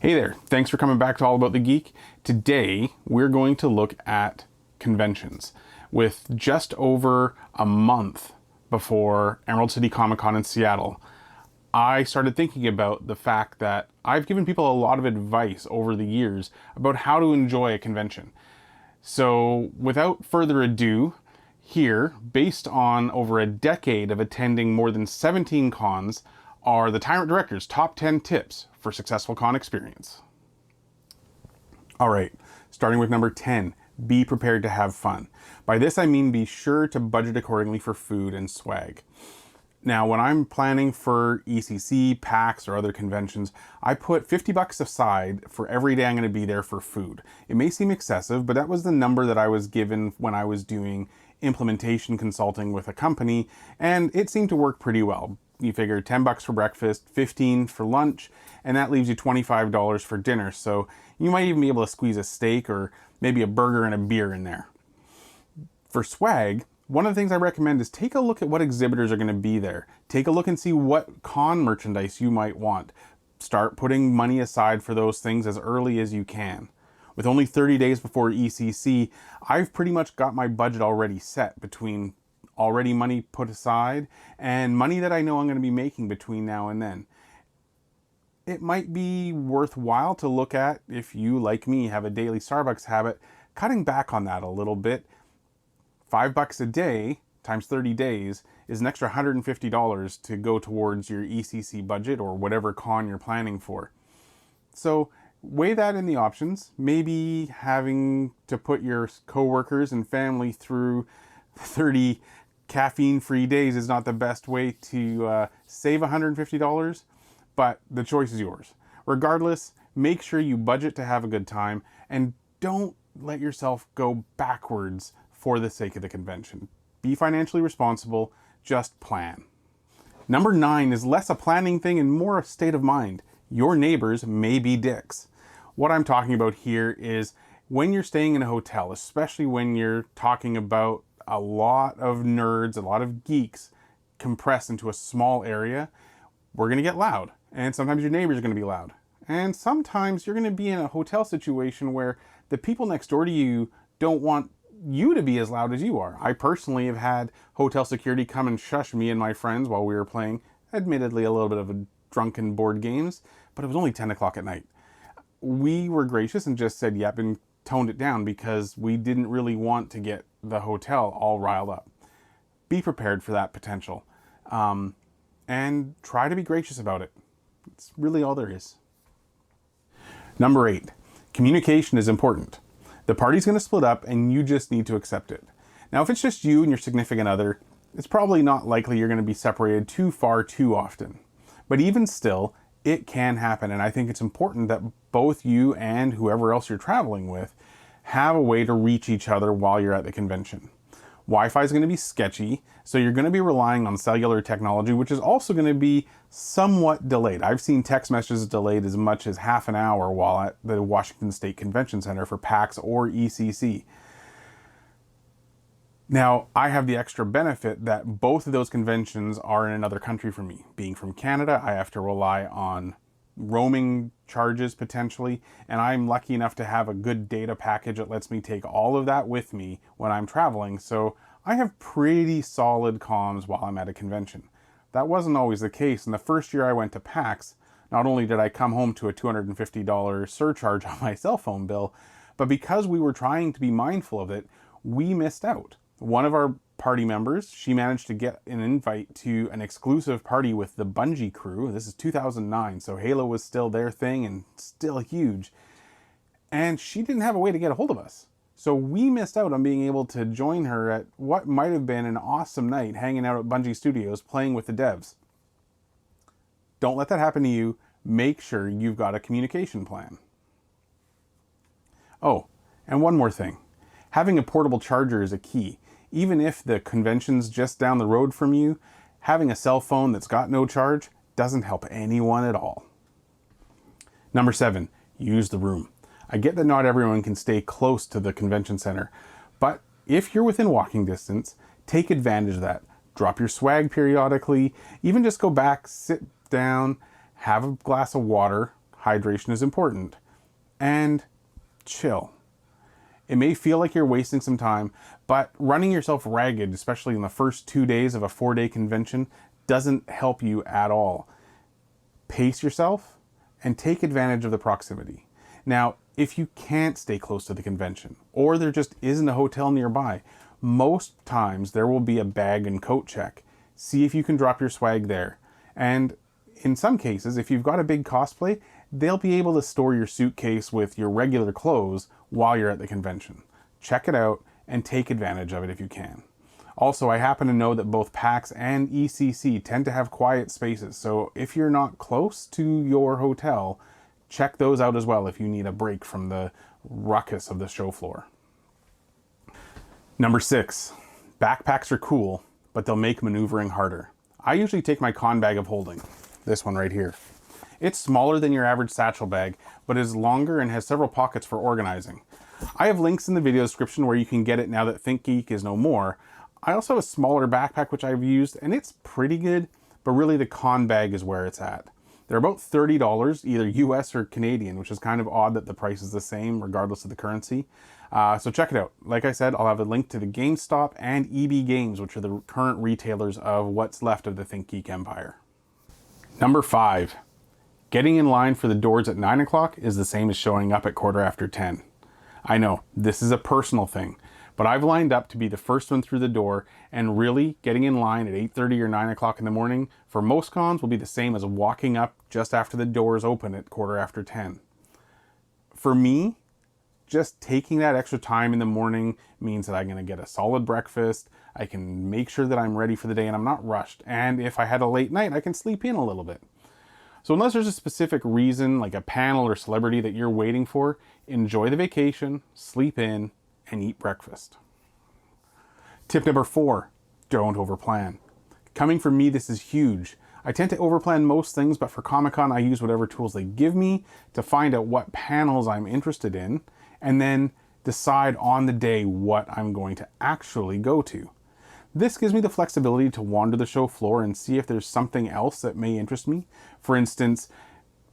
Hey there, thanks for coming back to All About the Geek. Today, we're going to look at conventions. With just over a month before Emerald City Comiccon in Seattle, I started thinking about the fact that I've given people a lot of advice over the years about how to enjoy a convention. So without further ado, here, based on over a decade of attending more than 17 cons, are the Tyrant Director's top 10 tips for successful con experience. All right, starting with number 10, be prepared to have fun. By this I mean be sure to budget accordingly for food and swag. Now, when I'm planning for ECCC, PAX, or other conventions, I put $50 aside for every day I'm going to be there for food. It may seem excessive, but that was the number that I was given when I was doing implementation consulting with a company, and it seemed to work pretty well. You figure $10 for breakfast, $15 for lunch, and that leaves you $25 for dinner. So you might even be able to squeeze a steak or maybe a burger and a beer in there. For swag, one of the things I recommend is take a look at what exhibitors are going to be there. Take a look and see what con merchandise you might want. Start putting money aside for those things as early as you can. With only 30 days before ECCC, I've pretty much got my budget already set between already money put aside and money that I know I'm going to be making between now and then. It might be worthwhile to look at, if you, like me, have a daily Starbucks habit, cutting back on that a little bit. $5 a day times 30 days is an extra $150 to go towards your ECC budget or whatever con you're planning for. So weigh that in the options. Maybe having to put your coworkers and family through 30 caffeine-free days is not the best way to save $150, but the choice is yours. Regardless, make sure you budget to have a good time and don't let yourself go backwards for the sake of the convention. Be financially responsible, just plan. Number 9 is less a planning thing and more a state of mind. Your neighbors may be dicks. What I'm talking about here is when you're staying in a hotel, especially when you're talking about a lot of nerds, a lot of geeks compressed into a small area, we're going to get loud. And sometimes your neighbors are going to be loud. And sometimes you're going to be in a hotel situation where the people next door to you don't want you to be as loud as you are. I personally have had hotel security come and shush me and my friends while we were playing, admittedly a little bit of a drunken board games, but it was only 10 o'clock at night. We were gracious and just said yep and toned it down because we didn't really want to get the hotel all riled up. Be prepared for that potential and try to be gracious about it. It's really all there is. Number 8, communication is important. The party's going to split up and you just need to accept it. Now, if it's just you and your significant other, it's probably not likely you're going to be separated too far too often. But even still, it can happen, and I think it's important that both you and whoever else you're traveling with have a way to reach each other while you're at the convention. Wi-Fi is going to be sketchy, so you're going to be relying on cellular technology, which is also going to be somewhat delayed. I've seen text messages delayed as much as half an hour while at the Washington State Convention Center for PAX or ECC. Now, I have the extra benefit that both of those conventions are in another country for me. Being from Canada, I have to rely on roaming charges potentially, and I'm lucky enough to have a good data package that lets me take all of that with me when I'm traveling, so I have pretty solid comms while I'm at a convention. That wasn't always the case, and the first year I went to PAX, not only did I come home to a $250 surcharge on my cell phone bill, but because we were trying to be mindful of it, we missed out. One of our party members, she managed to get an invite to an exclusive party with the Bungie crew. This is 2009, so Halo was still their thing and still huge. And she didn't have a way to get a hold of us. So we missed out on being able to join her at what might have been an awesome night hanging out at Bungie Studios playing with the devs. Don't let that happen to you. Make sure you've got a communication plan. Oh, and one more thing. Having a portable charger is a key. Even if the convention's just down the road from you, having a cell phone that's got no charge doesn't help anyone at all. Number 7, use the room. I get that not everyone can stay close to the convention center, but if you're within walking distance, take advantage of that. Drop your swag periodically, even just go back, sit down, have a glass of water, hydration is important, and chill. It may feel like you're wasting some time, but running yourself ragged, especially in the first 2 days of a 4-day convention, doesn't help you at all. Pace yourself and take advantage of the proximity. Now, if you can't stay close to the convention, or there just isn't a hotel nearby, most times there will be a bag and coat check. See if you can drop your swag there. And in some cases, if you've got a big cosplay, they'll be able to store your suitcase with your regular clothes while you're at the convention. Check it out and take advantage of it if you can. Also, I happen to know that both PAX and ECCC tend to have quiet spaces, so if you're not close to your hotel, check those out as well if you need a break from the ruckus of the show floor. Number 6, backpacks are cool, but they'll make maneuvering harder. I usually take my con bag of holding, this one right here. It's smaller than your average satchel bag, but is longer and has several pockets for organizing. I have links in the video description where you can get it now that ThinkGeek is no more. I also have a smaller backpack which I've used, and it's pretty good, but really the con bag is where it's at. They're about $30, either US or Canadian, which is kind of odd that the price is the same regardless of the currency. So check it out. Like I said, I'll have a link to the GameStop and ebGames, which are the current retailers of what's left of the ThinkGeek empire. Number 5. Getting in line for the doors at 9 o'clock is the same as showing up at 10:15. I know, this is a personal thing, but I've lined up to be the first one through the door, and really getting in line at 8:30 or 9 o'clock in the morning for most cons will be the same as walking up just after the doors open at 10:15. For me, just taking that extra time in the morning means that I'm going to get a solid breakfast, I can make sure that I'm ready for the day and I'm not rushed, and if I had a late night, I can sleep in a little bit. So unless there's a specific reason, like a panel or celebrity that you're waiting for, enjoy the vacation, sleep in, and eat breakfast. Tip number 4, don't overplan. Coming from me, this is huge. I tend to overplan most things, but for Comic-Con, I use whatever tools they give me to find out what panels I'm interested in, and then decide on the day what I'm going to actually go to. This gives me the flexibility to wander the show floor and see if there's something else that may interest me. For instance,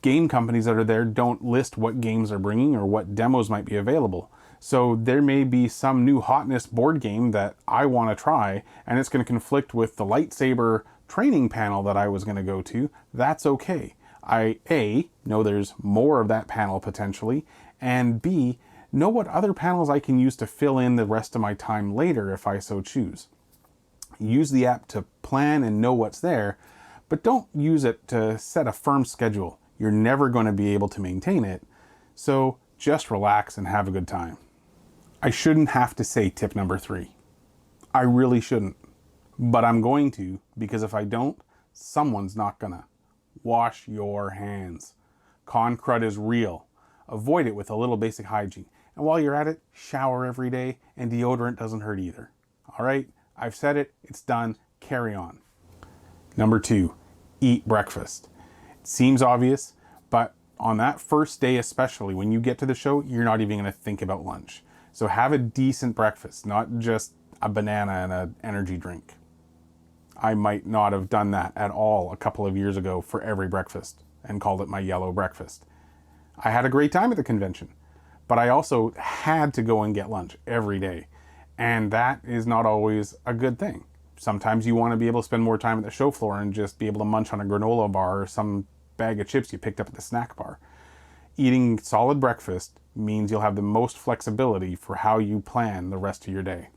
game companies that are there don't list what games they're bringing or what demos might be available. So there may be some new hotness board game that I want to try, and it's going to conflict with the lightsaber training panel that I was going to go to. That's okay. I, A, know there's more of that panel potentially, and B, know what other panels I can use to fill in the rest of my time later if I so choose. Use the app to plan and know what's there, but don't use it to set a firm schedule. You're never going to be able to maintain it, so just relax and have a good time. I shouldn't have to say tip number 3. I really shouldn't, but I'm going to, because if I don't, someone's not gonna. Wash your hands. Con crud is real. Avoid it with a little basic hygiene. And while you're at it, shower every day, and deodorant doesn't hurt either. All right? I've said it, it's done, carry on. Number 2, eat breakfast. It seems obvious, but on that first day especially, when you get to the show, you're not even gonna think about lunch. So have a decent breakfast, not just a banana and an energy drink. I might not have done that at all a couple of years ago for every breakfast and called it my yellow breakfast. I had a great time at the convention, but I also had to go and get lunch every day. And that is not always a good thing. Sometimes you want to be able to spend more time at the show floor and just be able to munch on a granola bar or some bag of chips you picked up at the snack bar. Eating solid breakfast means you'll have the most flexibility for how you plan the rest of your day.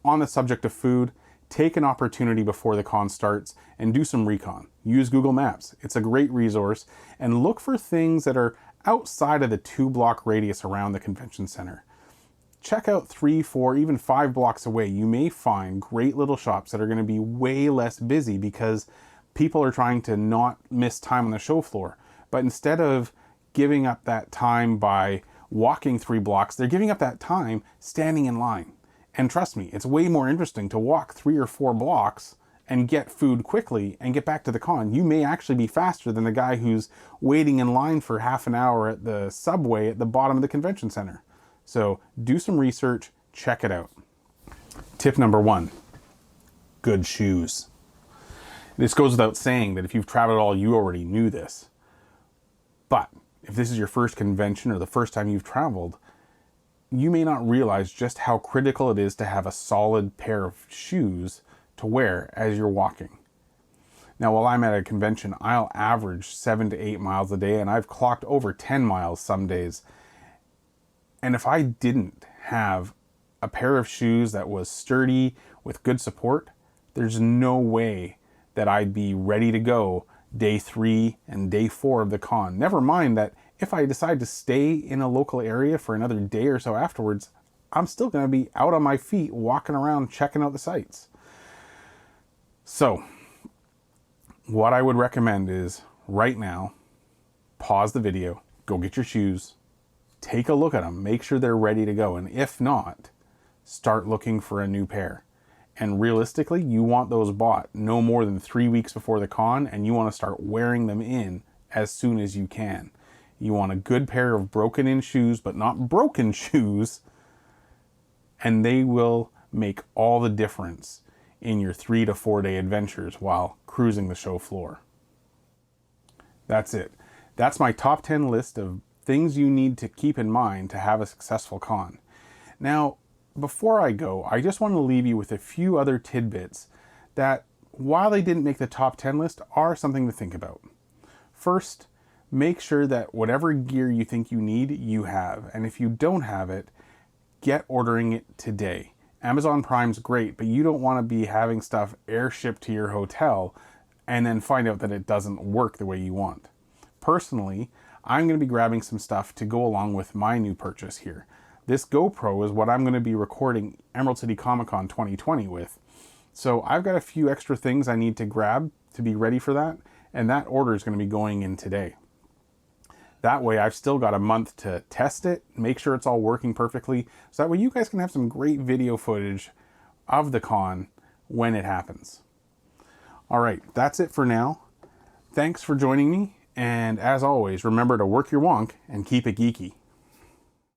On the subject of food, take an opportunity before the con starts and do some recon. Use Google Maps. It's a great resource, and look for things that are outside of the 2-block radius around the convention center. Check out 3, 4, even 5 blocks away. You may find great little shops that are going to be way less busy because people are trying to not miss time on the show floor. But instead of giving up that time by walking 3 blocks, they're giving up that time standing in line. And trust me, it's way more interesting to walk 3 or 4 blocks and get food quickly and get back to the con. You may actually be faster than the guy who's waiting in line for half an hour at the subway at the bottom of the convention center. So do some research, check it out. Tip number 1, good shoes. This goes without saying that if you've traveled at all, you already knew this. But if this is your first convention or the first time you've traveled, you may not realize just how critical it is to have a solid pair of shoes to wear as you're walking. Now, while I'm at a convention, I'll average 7 to 8 miles a day, and I've clocked over 10 miles some days. And if I didn't have a pair of shoes that was sturdy with good support, there's no way that I'd be ready to go day 3 and day 4 of the con. Never mind that if I decide to stay in a local area for another day or so afterwards, I'm still going to be out on my feet walking around checking out the sites. So what I would recommend is right now, pause the video, go get your shoes, take a look at them, make sure they're ready to go. And if not, start looking for a new pair. And realistically, you want those bought no more than 3 weeks before the con, and you want to start wearing them in as soon as you can. You want a good pair of broken in shoes, but not broken shoes, and they will make all the difference in your 3 to 4 day adventures while cruising the show floor. That's it. That's my top 10 list of things you need to keep in mind to have a successful con. Now, before I go, I just want to leave you with a few other tidbits that, while they didn't make the top 10 list, are something to think about. First, make sure that whatever gear you think you need, you have. And if you don't have it, get ordering it today. Amazon Prime's great, but you don't want to be having stuff airshipped to your hotel and then find out that it doesn't work the way you want. Personally, I'm going to be grabbing some stuff to go along with my new purchase here. This GoPro is what I'm going to be recording Emerald City Comiccon 2020 with. So I've got a few extra things I need to grab to be ready for that, and that order is going to be going in today. That way I've still got a month to test it, make sure it's all working perfectly, so that way you guys can have some great video footage of the con when it happens. All right, that's it for now. Thanks for joining me, and as always, remember to work your wonk and keep it geeky.